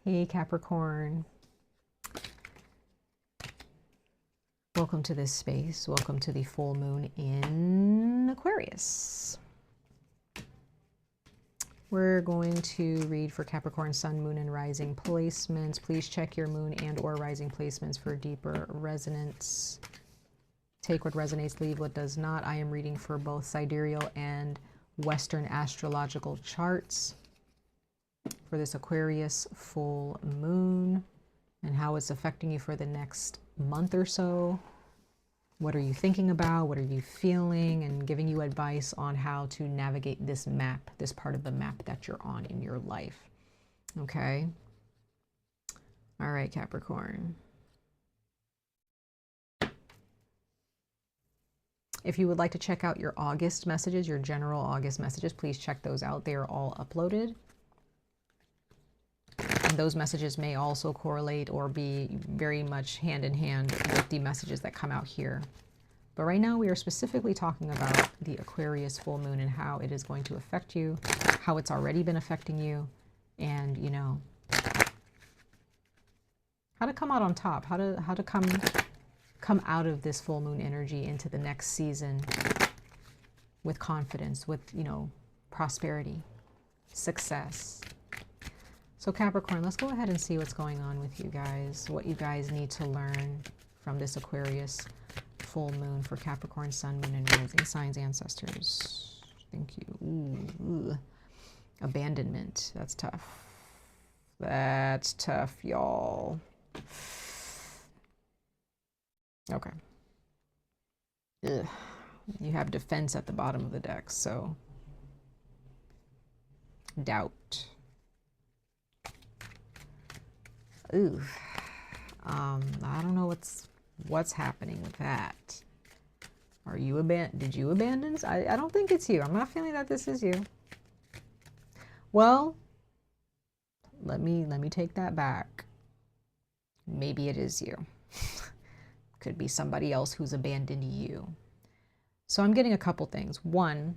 Hey Capricorn. Welcome to this space. Welcome to the full moon in Aquarius. We're going to read for Capricorn, Sun, Moon, and Rising placements. Please check your Moon and or Rising placements for deeper resonance. Take what resonates, leave what does not. I am reading for both sidereal and Western astrological charts for this Aquarius full moon and how it's affecting you for the next month or so. What are you thinking about? What are you feeling? And giving you advice on how to navigate this map, this part of the map that you're on in your life. Okay? All right, Capricorn. If you would like to check out your August messages, your general August messages, please check those out. They are all uploaded. And those messages may also correlate or be very much hand in hand with the messages that come out here. But right now we are specifically talking about the Aquarius full moon and how it is going to affect you, how it's already been affecting you, and you know, how to come out on top, how to come out of this full moon energy into the next season with confidence, with, you know, prosperity, success. So Capricorn, let's go ahead and see what's going on with you guys, what you guys need to learn from this Aquarius full moon for Capricorn, Sun, Moon, and Rising signs, ancestors. Thank you. Ooh. Abandonment. That's tough. That's tough, y'all. Okay. Ugh. You have defense at the bottom of the deck, so doubt. Ooh, I don't know what's happening with that. Are you did you abandon? I don't think it's you. I'm not feeling that this is you. Well, let me take that back. Maybe it is you. Could be somebody else who's abandoned you. So I'm getting a couple things. One,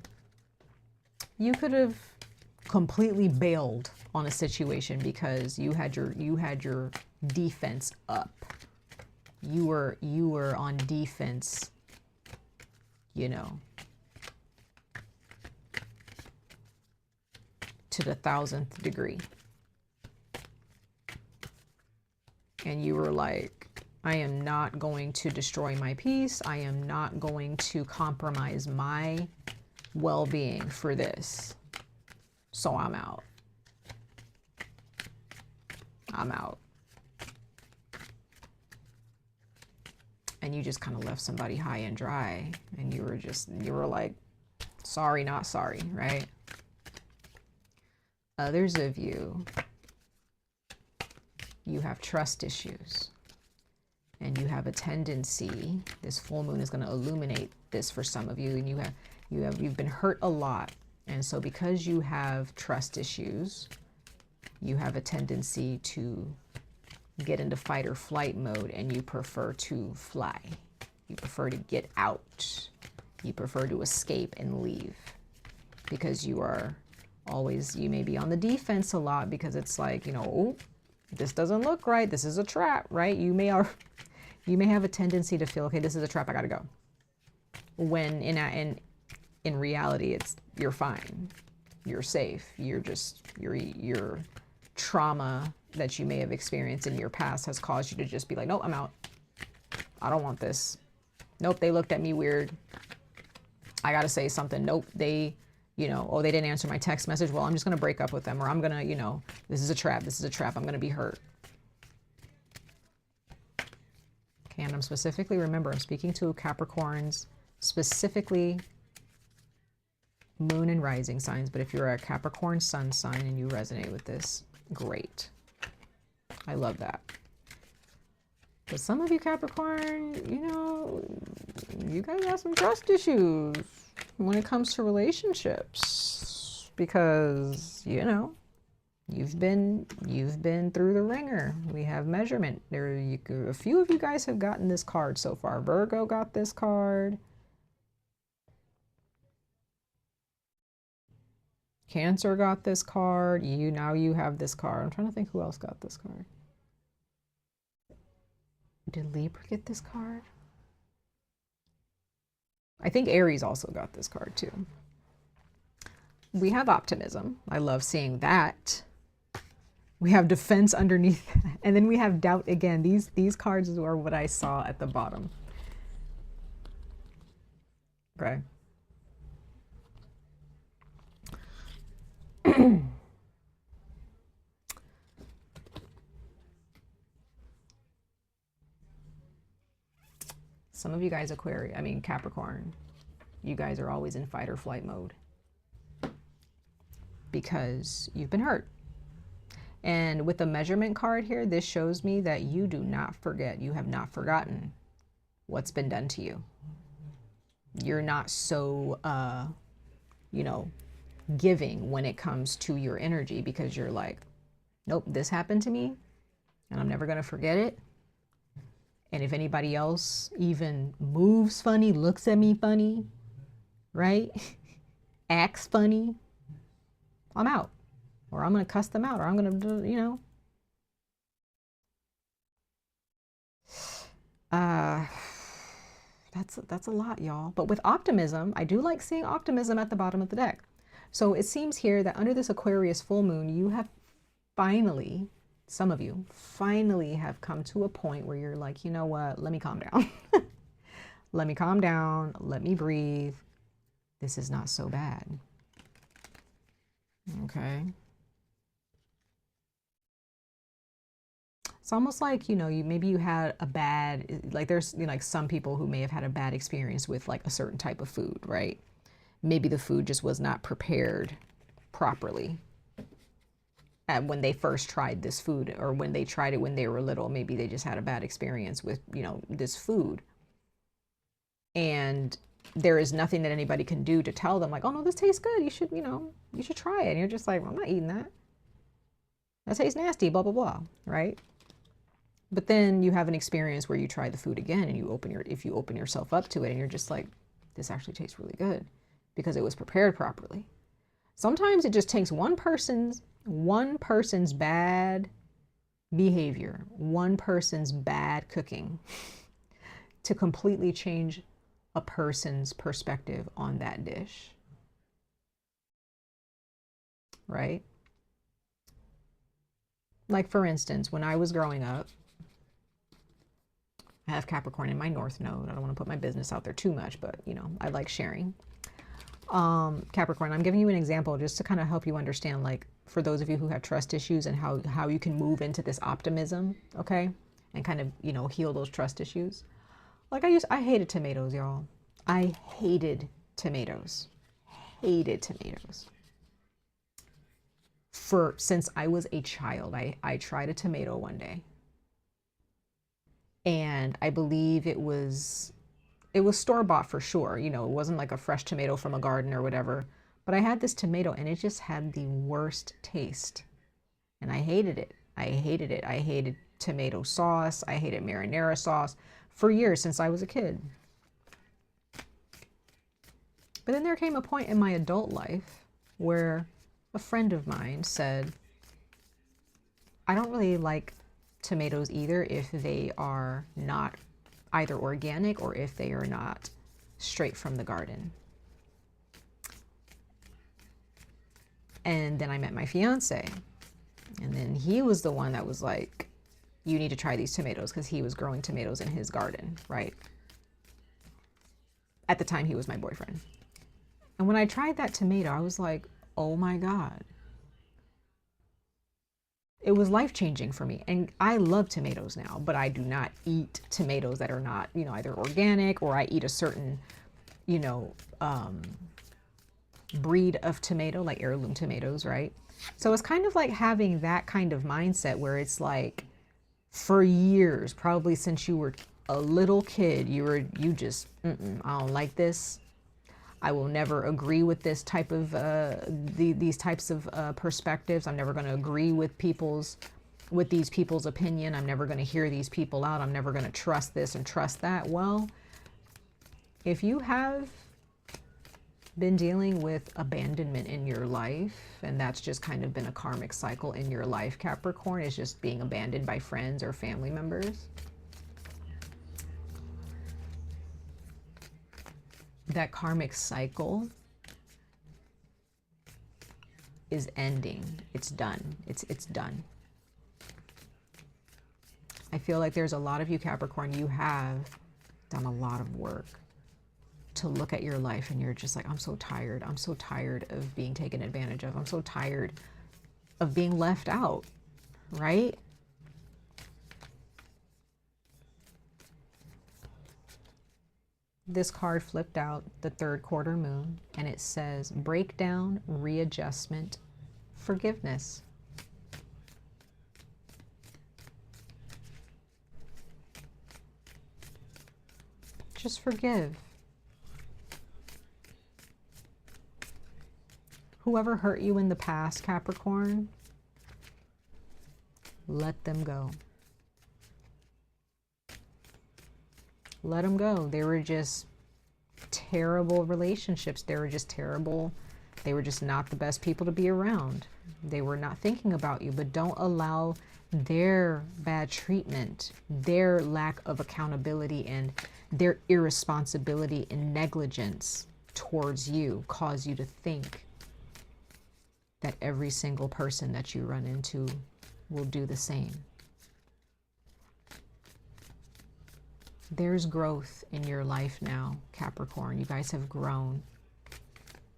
you could have completely bailed on a situation because you had your defense up. You were on defense, you know, to the 1000th degree. And you were like, I am not going to destroy my peace. I am not going to compromise my well-being for this. So I'm out. I'm out. And you just kind of left somebody high and dry. And you were like, sorry, not sorry, right? Others of you, you have trust issues. And you have a tendency, this full moon is going to illuminate this for some of you. And you've been hurt a lot. And so because you have trust issues, you have a tendency to get into fight or flight mode, and you prefer to fly. You prefer to get out. You prefer to escape and leave because you may be on the defense a lot because it's like, you know, oh, this doesn't look right. This is a trap, right? You may have a tendency to feel, okay, this is a trap. I got to go. When in reality, you're fine. You're safe. Your trauma that you may have experienced in your past has caused you to just be like, nope, I'm out. I don't want this. Nope, they looked at me weird. I got to say something. Nope, they, you know, oh, they didn't answer my text message. Well, I'm just going to break up with them, or I'm going to, you know, this is a trap. This is a trap. I'm going to be hurt. Okay, and I'm specifically, remember, I'm speaking to Capricorns, specifically moon and rising signs, but if you're a Capricorn sun sign and you resonate with this, great. I love that. But some of you Capricorn, you know, you guys have some trust issues when it comes to relationships because, you know, you've been through the ringer. We have measurement. A few of you guys have gotten this card so far. Virgo got this card. Cancer got this card. Now you have this card. I'm trying to think who else got this card. Did Libra get this card? I think Aries also got this card too. We have optimism. I love seeing that. We have defense underneath that. And then we have doubt again. These cards are what I saw at the bottom. Okay. Some of you guys Capricorn, you guys are always in fight or flight mode because you've been hurt. And with the measurement card here, this shows me that you do not forget. You have not forgotten what's been done to you. You're not so, you know, giving when it comes to your energy because you're like, nope, this happened to me and I'm never going to forget it. And if anybody else even moves funny, looks at me funny, right? Acts funny, I'm out. Or I'm going to cuss them out, or I'm going to, you know. That's a lot, y'all. But with optimism, I do like seeing optimism at the bottom of the deck. So it seems here that under this Aquarius full moon, you have finally, some of you finally have come to a point where you're like, you know what, let me calm down. Let me calm down. Let me breathe. This is not so bad. Okay. It's almost like, you know, maybe you had a bad, like there's, you know, like some people who may have had a bad experience with like a certain type of food, right? Maybe the food just was not prepared properly when they first tried this food, or when they tried it when they were little. Maybe they just had a bad experience with, you know, this food. And there is nothing that anybody can do to tell them like, oh no, this tastes good. You should, you know, you should try it. And you're just like, well, I'm not eating that. That tastes nasty, blah, blah, blah, right? But then you have an experience where you try the food again and if you open yourself up to it and you're just like, this actually tastes really good because it was prepared properly. Sometimes it just takes one person's bad behavior, one person's bad cooking to completely change a person's perspective on that dish. Right? Like for instance, when I was growing up, I have Capricorn in my North Node. I don't want to put my business out there too much, but you know, I like sharing. Capricorn, I'm giving you an example just to kind of help you understand, like for those of you who have trust issues and how you can move into this optimism, okay? And kind of, you know, heal those trust issues. Like I hated tomatoes, y'all. I hated tomatoes. Hated tomatoes. Since I was a child, I tried a tomato one day. And I believe it was store-bought for sure. You know, it wasn't like a fresh tomato from a garden or whatever. But I had this tomato and it just had the worst taste. And I hated it. I hated it. I hated tomato sauce. I hated marinara sauce for years since I was a kid. But then there came a point in my adult life where a friend of mine said, I don't really like tomatoes either if they are not either organic or if they are not straight from the garden. And then I met my fiance, and then he was the one that was like, you need to try these tomatoes, because he was growing tomatoes in his garden, right? At the time he was my boyfriend. And when I tried that tomato, I was like, oh my God. It was life-changing for me. And I love tomatoes now, but I do not eat tomatoes that are not, you know, either organic, or I eat a certain, you know, breed of tomato, like heirloom tomatoes, right? So it's kind of like having that kind of mindset where it's like, for years, probably since you were a little kid, you just, I don't like this. I will never agree with this type of, these types of perspectives. I'm never going to agree with these people's opinion. I'm never going to hear these people out. I'm never going to trust this and trust that. Well, if you have been dealing with abandonment in your life, and that's just kind of been a karmic cycle in your life, Capricorn, is just being abandoned by friends or family members. That karmic cycle is ending. It's done. It's done. I feel like there's a lot of you, Capricorn, you have done a lot of work to look at your life and you're just like, I'm so tired. I'm so tired of being taken advantage of. I'm so tired of being left out, right? This card flipped out, the third quarter moon, and it says breakdown, readjustment, forgiveness. Just forgive. Whoever hurt you in the past, Capricorn, let them go. Let them go. They were just terrible relationships. They were just terrible. They were just not the best people to be around. They were not thinking about you, but don't allow their bad treatment, their lack of accountability, and their irresponsibility and negligence towards you cause you to think that every single person that you run into will do the same. There's growth in your life now, Capricorn. You guys have grown.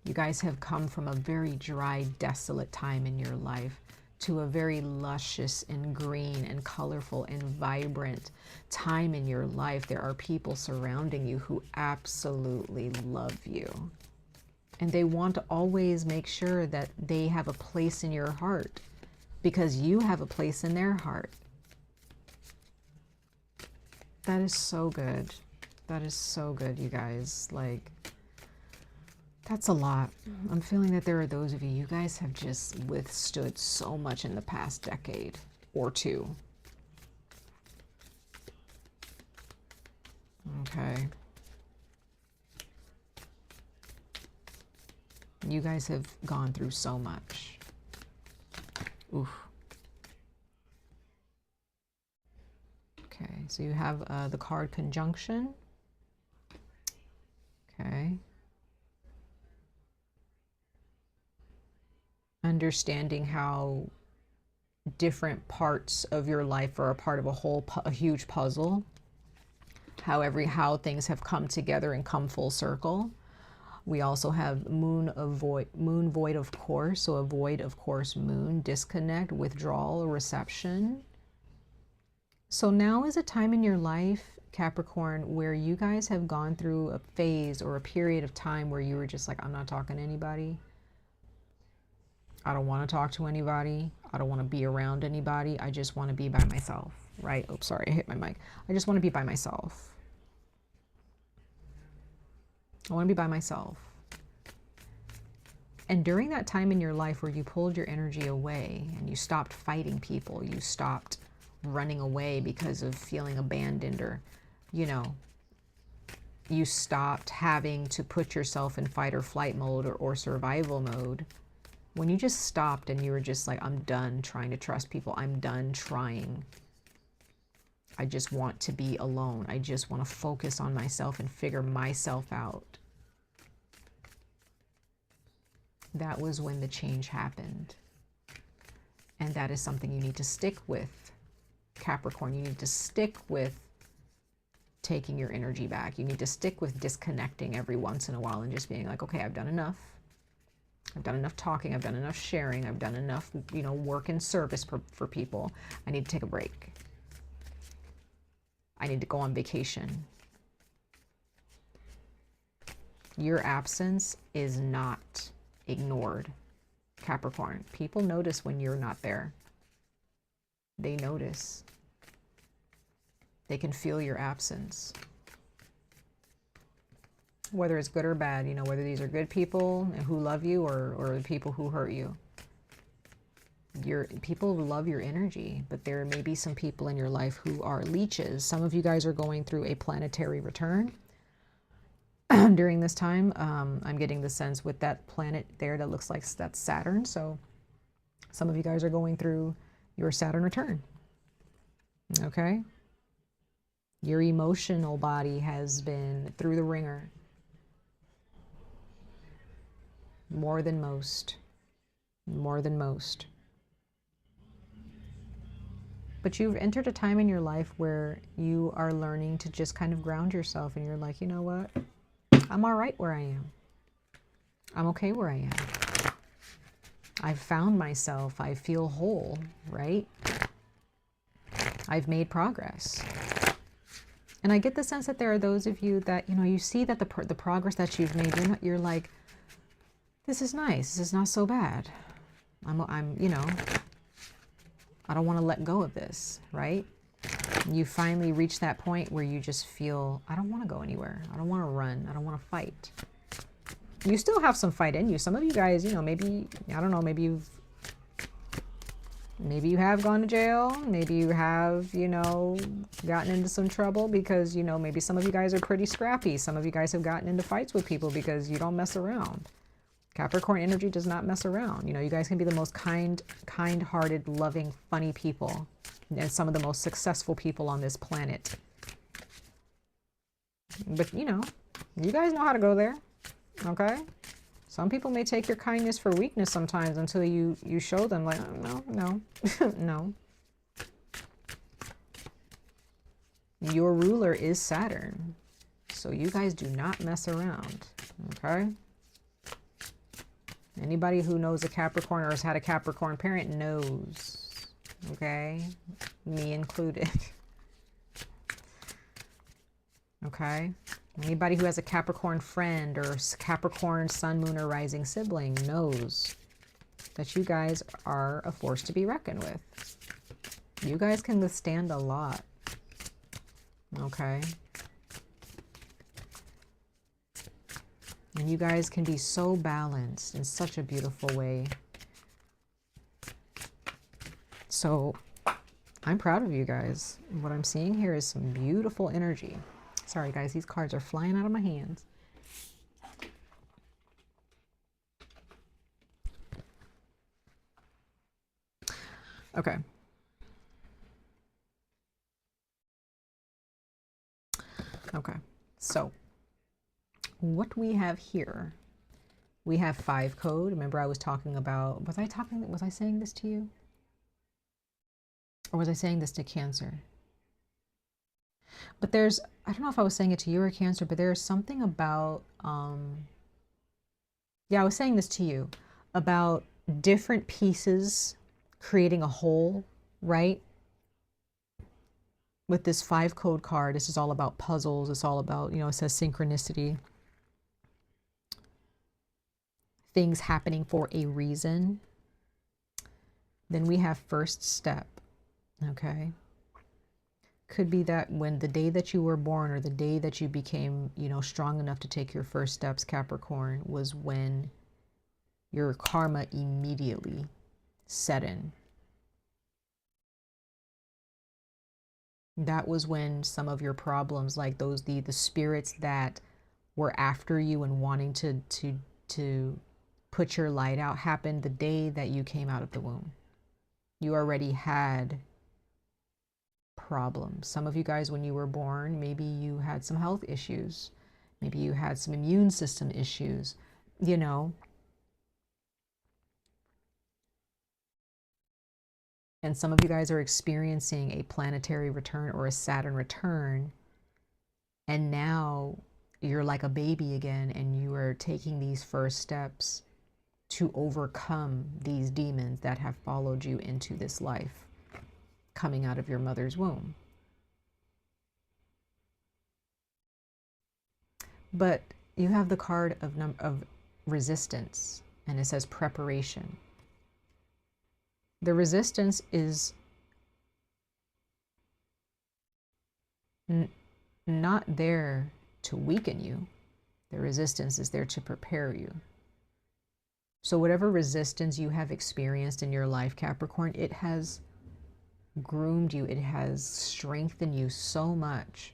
You guys have come from a very dry, desolate time in your life to a very luscious and green and colorful and vibrant time in your life. There are people surrounding you who absolutely love you. And they want to always make sure that they have a place in your heart because you have a place in their heart. That is so good. That is so good, you guys. Like, that's a lot. I'm feeling that there are those of you, you guys have just withstood so much in the past decade or two. Okay. You guys have gone through so much. Oof. Okay, so you have the card conjunction. Okay. Understanding how different parts of your life are a part of a huge puzzle. How things have come together and come full circle. We also have moon void of course, so a void of course moon, disconnect, withdrawal, reception. So now is a time in your life, Capricorn, where you guys have gone through a phase or a period of time where you were just like, I'm not talking to anybody. I don't want to talk to anybody. I don't want to be around anybody. I just want to be by myself, right? Oh, sorry, I hit my mic. I just want to be by myself. I want to be by myself. And during that time in your life where you pulled your energy away and you stopped fighting people, you stopped running away because of feeling abandoned, or, you know, you stopped having to put yourself in fight or flight mode or survival mode. When you just stopped and you were just like, I'm done trying to trust people. I'm done trying. I just want to be alone. I just want to focus on myself and figure myself out. That was when the change happened. And that is something you need to stick with, Capricorn. You need to stick with taking your energy back. You need to stick with disconnecting every once in a while and just being like, okay, I've done enough. I've done enough talking. I've done enough sharing. I've done enough, you know, work and service for people. I need to take a break. I need to go on vacation. Your absence is not ignored, Capricorn. People notice when you're not there. They notice. They can feel your absence. Whether it's good or bad, you know, whether these are good people who love you or the people who hurt you. People love your energy, but there may be some people in your life who are leeches. Some of you guys are going through a planetary return. during this time. I'm getting the sense with that planet there that looks like that's Saturn. So some of you guys are going through your Saturn return. Okay? Your emotional body has been through the ringer. More than most. More than most. But you've entered a time in your life where you are learning to just kind of ground yourself, and you're like, you know what? I'm all right where I am. I'm okay where I am. I've found myself. I feel whole, right? I've made progress. And I get the sense that there are those of you that, you know, you see that the progress that you've made, you're like, this is nice. This is not so bad. I'm, you know, I don't want to let go of this, right? You finally reach that point where you just feel, I don't want to go anywhere. I don't want to run. I don't want to fight. You still have some fight in you. Some of you guys, you know, maybe, I don't know, maybe you have gone to jail. Maybe you have, you know, gotten into some trouble because, you know, maybe some of you guys are pretty scrappy. Some of you guys have gotten into fights with people because you don't mess around. Capricorn energy does not mess around. You know, you guys can be the most kind-hearted, loving, funny people, and some of the most successful people on this planet. But, you know, you guys know how to go there, okay? Some people may take your kindness for weakness sometimes until you show them, like, no, no, no. Your ruler is Saturn, so you guys do not mess around, okay? Anybody who knows a Capricorn or has had a Capricorn parent knows, okay? Me included. Okay? Anybody who has a Capricorn friend or Capricorn sun, moon, or rising sibling knows that you guys are a force to be reckoned with. You guys can withstand a lot. Okay? And you guys can be so balanced in such a beautiful way. So I'm proud of you guys. What I'm seeing here is some beautiful energy. Sorry guys, these cards are flying out of my hands. Okay. Okay. So what we have here, we have 5 code. Remember I was talking about, was I saying this to you? Or was I saying this to Cancer? But there's, I don't know if I was saying it to you or Cancer, but there's something about, yeah, I was saying this to you, about different pieces creating a whole, right? With this 5 code card, this is all about puzzles. It's all about, you know, it says synchronicity. Things happening for a reason. Then we have first step, okay? Could be that when the day that you were born or the day that you became, you know, strong enough to take your first steps, Capricorn, was when your karma immediately set in. That was when some of your problems, like those, the spirits that were after you and wanting to put your light out, happened the day that you came out of the womb. You already had problems. Some of you guys, when you were born, maybe you had some health issues. Maybe you had some immune system issues, you know. And some of you guys are experiencing a planetary return or a Saturn return. And now you're like a baby again, and you are taking these first steps to overcome these demons that have followed you into this life, coming out of your mother's womb. But you have the card of resistance, and it says preparation. The resistance is not there to weaken you. The resistance is there to prepare you. So whatever resistance you have experienced in your life, Capricorn, it has groomed you. It has strengthened you so much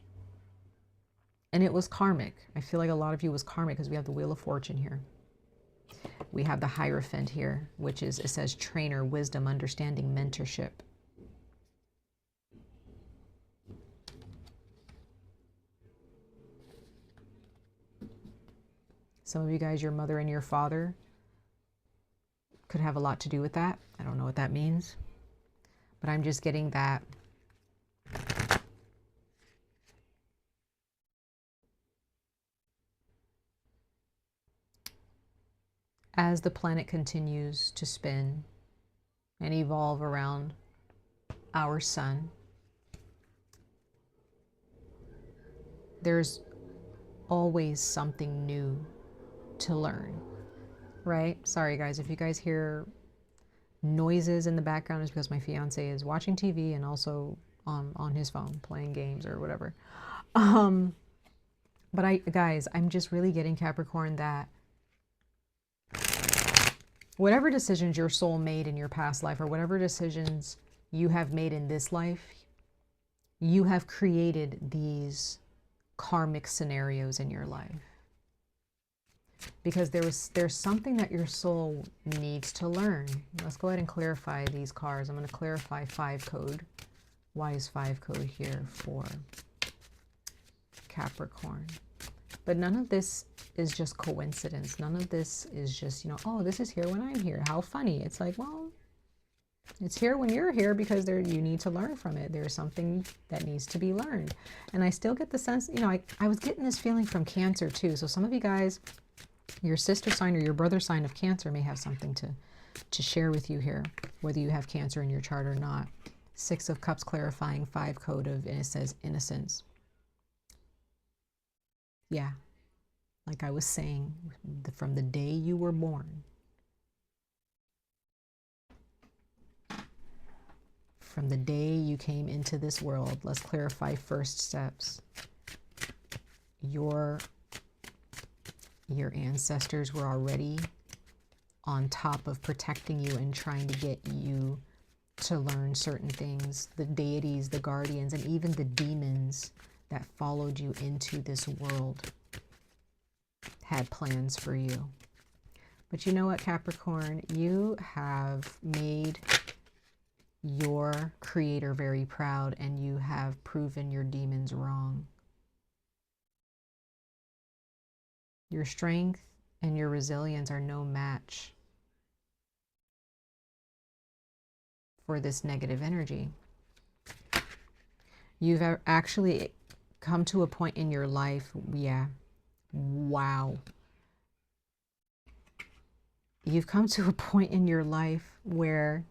And it was karmic. I feel like a lot of you was karmic because we have the Wheel of Fortune here. We have the Hierophant here, which is, it says trainer, wisdom, understanding, mentorship. Some of you guys, your mother and your father could have a lot to do with that. I don't know what that means, but I'm just getting that. As the planet continues to spin and evolve around our sun, there's always something new to learn, right? Sorry guys, if you guys hear noises in the background, it's because my fiance is watching TV and also on his phone playing games or whatever. But guys, I'm just really getting, Capricorn, that whatever decisions your soul made in your past life, or whatever decisions you have made in this life, you have created these karmic scenarios in your life. Because there's something that your soul needs to learn. Let's go ahead and clarify these cards. I'm going to clarify 5 code. Why is 5 code here for Capricorn? But none of this is just coincidence. None of this is just, you know, oh, this is here when I'm here. How funny. It's like, well, it's here when you're here because you need to learn from it. There's something that needs to be learned. And I still get the sense, you know, I was getting this feeling from Cancer too. So some of you guys, your sister sign or your brother sign of Cancer may have something to share with you here, whether you have Cancer in your chart or not. 6 of Cups clarifying 5 code of, and it says innocence. Yeah, like I was saying, from the day you were born, from the day you came into this world, let's clarify first steps. Your ancestors were already on top of protecting you and trying to get you to learn certain things. The deities, the guardians, and even the demons that followed you into this world had plans for you. But you know what, Capricorn? You have made your creator very proud, and you have proven your demons wrong. Your strength and your resilience are no match for this negative energy. You've actually come to a point in your life, yeah, wow. You've come to a point in your life where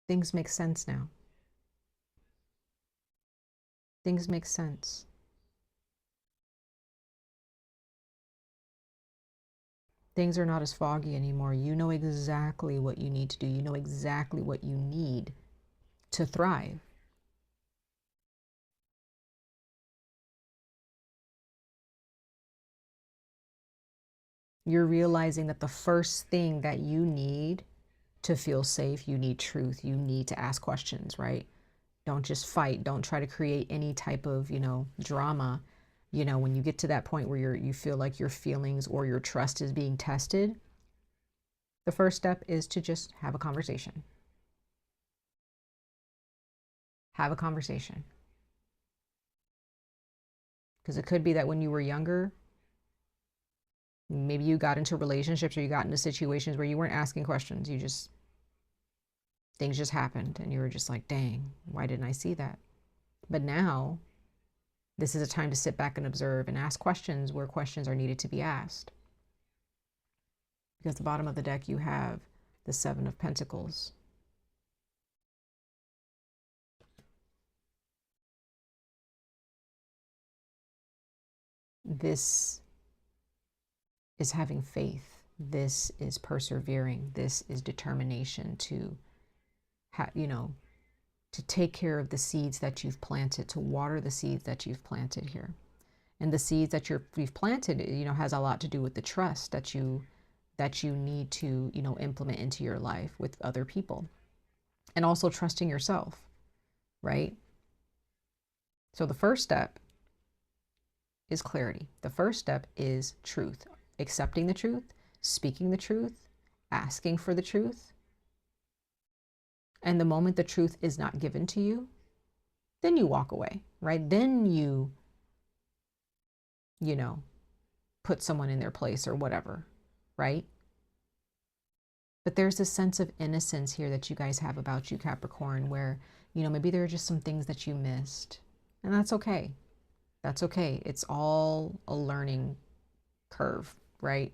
things make sense now. Things make sense. Things are not as foggy anymore. You know exactly what you need to do. You know exactly what you need to thrive. You're realizing that the first thing that you need to feel safe, you need truth. You need to ask questions, right? Don't just fight. Don't try to create any type of, you know, drama. You know, when you get to that point where you feel like your feelings or your trust is being tested, the first step is to just have a conversation. Have a conversation. Because it could be that when you were younger, maybe you got into relationships or you got into situations where you weren't asking questions. You just, things just happened and you were just like, dang, why didn't I see that? But now, this is a time to sit back and observe and ask questions where questions are needed to be asked. Because at the bottom of the deck, you have the 7 of Pentacles. This is having faith. This is persevering. This is determination to, you know, to take care of the seeds that you've planted, to water the seeds that you've planted here. And the seeds that you've planted, you know, has a lot to do with the trust that you that you need to, you know, implement into your life with other people. And also trusting yourself, right? So the first step is clarity. The first step is truth, accepting the truth, speaking the truth, asking for the truth. And the moment the truth is not given to you, then you walk away, right? Then you know, put someone in their place or whatever, right? But there's this sense of innocence here that you guys have about you, Capricorn, where, you know, maybe there are just some things that you missed. And that's okay. That's okay. It's all a learning curve, right?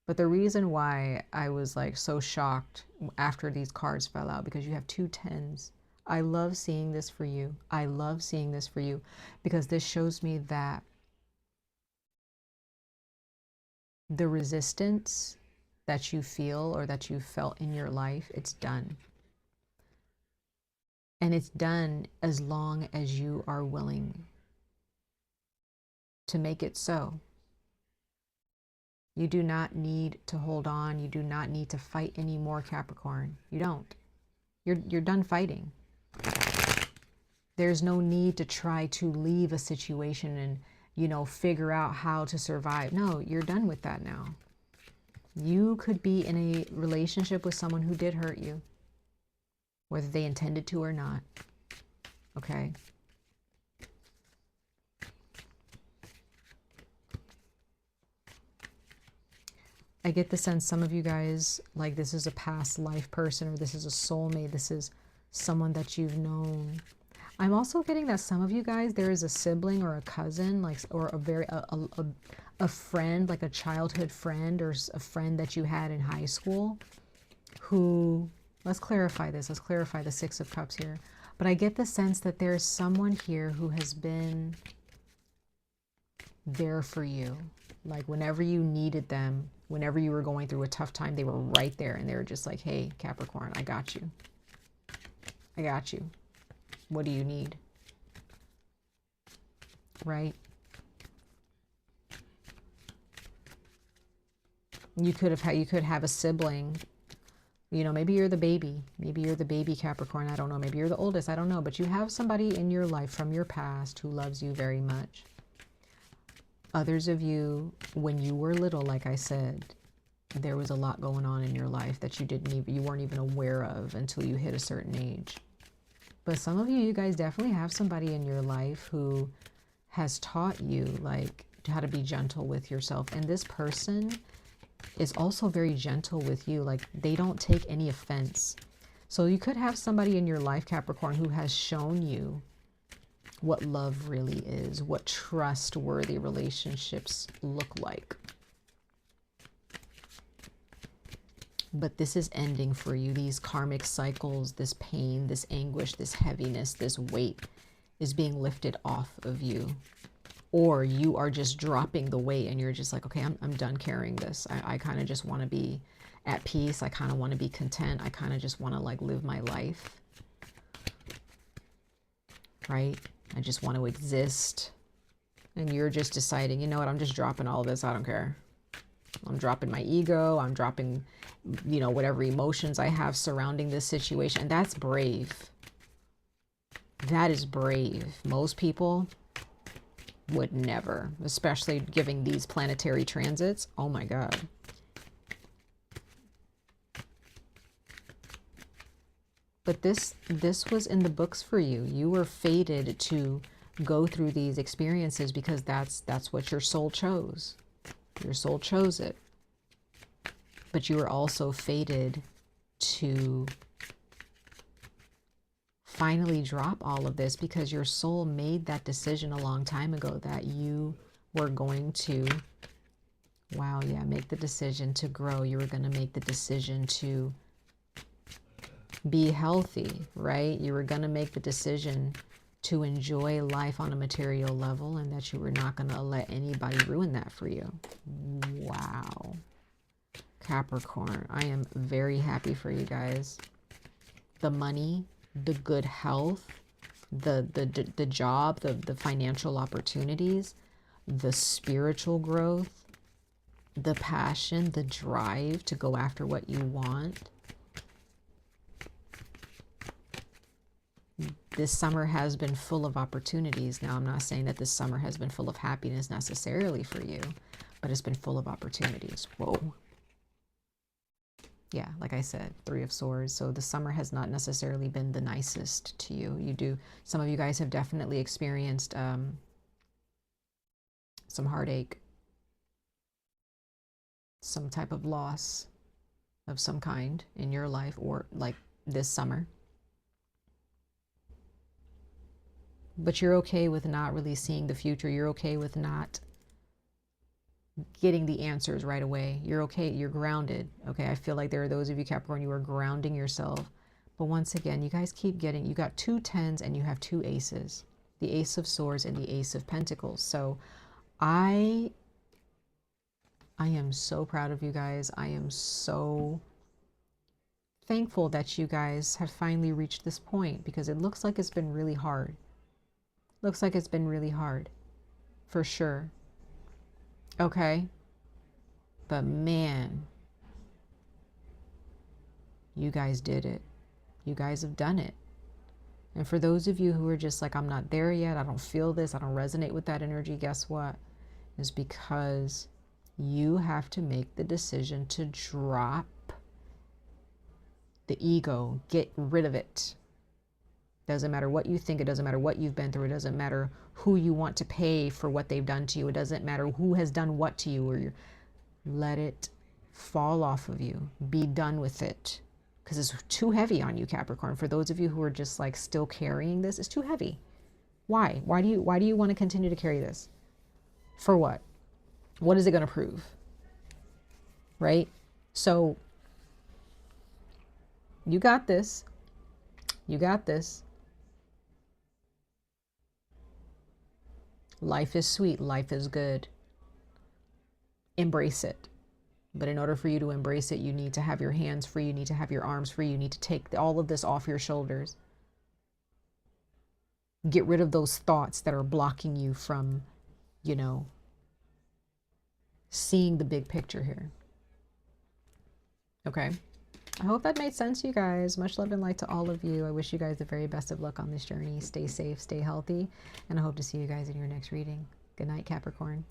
But the reason why I was like so shocked after these cards fell out, because you have 2 10s. I love seeing this for you. I love seeing this for you, because this shows me that the resistance that you feel or that you felt in your life, it's done. And it's done as long as you are willing to make it so. You do not need to hold on. You do not need to fight anymore, Capricorn. You don't. You're done fighting. There's no need to try to leave a situation and, you know, figure out how to survive. No, you're done with that now. You could be in a relationship with someone who did hurt you, whether they intended to or not. Okay? I get the sense some of you guys, like, this is a past life person, or this is a soulmate. This is someone that you've known. I'm also getting that some of you guys, there is a sibling or a cousin, like, or a friend, like a childhood friend, or a friend that you had in high school who, let's clarify this. Let's clarify the 6 of Cups here. But I get the sense that there's someone here who has been there for you. Like, whenever you needed them, whenever you were going through a tough time, they were right there. And they were just like, hey, Capricorn, I got you. I got you. What do you need? Right? You could have a sibling. You know, maybe you're the baby. Maybe you're the baby, Capricorn. I don't know. Maybe you're the oldest. I don't know. But you have somebody in your life from your past who loves you very much. Others of you, when you were little, like I said, there was a lot going on in your life that you weren't even aware of until you hit a certain age. But some of you, you guys definitely have somebody in your life who has taught you, like, how to be gentle with yourself. And this person is also very gentle with you. Like, they don't take any offense. So you could have somebody in your life, Capricorn, who has shown you what love really is, what trustworthy relationships look like. But this is ending for you. These karmic cycles, this pain, this anguish, this heaviness, this weight is being lifted off of you. Or you are just dropping the weight and you're just like, okay, I'm done carrying this. I kind of just want to be at peace. I kind of want to be content. I kind of just want to, like, live my life. Right? I just want to exist. And you're just deciding, you know what, I'm just dropping all this. I don't care. I'm dropping my ego. I'm dropping, you know, whatever emotions I have surrounding this situation. And that's brave. That is brave. Most people would never, especially giving these planetary transits. Oh my God. But this was in the books for you. You were fated to go through these experiences because that's what your soul chose. Your soul chose it. But you were also fated to finally drop all of this because your soul made that decision a long time ago that you were going to, wow, yeah, make the decision to grow. You were going to make the decision to be healthy, right? You were going to make the decision to enjoy life on a material level, and that you were not going to let anybody ruin that for you. Wow. Capricorn, I am very happy for you guys. The money, the good health, the job, the financial opportunities, the spiritual growth, the passion, the drive to go after what you want. This summer has been full of opportunities. Now, I'm not saying that this summer has been full of happiness necessarily for you, but it's been full of opportunities. Whoa. Yeah, like I said, Three of Swords. So the summer has not necessarily been the nicest to you. Some of you guys have definitely experienced some heartache, some type of loss of some kind in your life, or like this summer. But you're okay with not really seeing the future. You're okay with not getting the answers right away. You're okay. You're grounded. Okay. I feel like there are those of you, Capricorn, you are grounding yourself. But once again, you guys keep getting, you got 2 10s and you have 2 aces, the Ace of Swords and the Ace of Pentacles. So I am so proud of you guys. I am so thankful that you guys have finally reached this point, because it looks like it's been really hard. Looks like it's been really hard, for sure. Okay. But man, you guys did it. You guys have done it. And for those of you who are just like, I'm not there yet, I don't feel this, I don't resonate with that energy, guess what? It's because you have to make the decision to drop the ego, get rid of it. Doesn't matter what you think, it doesn't matter what you've been through, it doesn't matter who you want to pay for what they've done to you, it doesn't matter who has done what to you, or let it fall off of you. Be done with it, because it's too heavy on you, Capricorn. For those of you who are just like still carrying this, it's too heavy. Why? Why do you want to continue to carry this? For what? What is it going to prove? Right? So you got this. You got this. Life is sweet. Life is good. Embrace it. But in order for you to embrace it, you need to have your hands free. You need to have your arms free. You need to take all of this off your shoulders. Get rid of those thoughts that are blocking you from, you know, seeing the big picture here. Okay. I hope that made sense, you guys. Much love and light to all of you. I wish you guys the very best of luck on this journey. Stay safe, stay healthy, and I hope to see you guys in your next reading. Good night, Capricorn.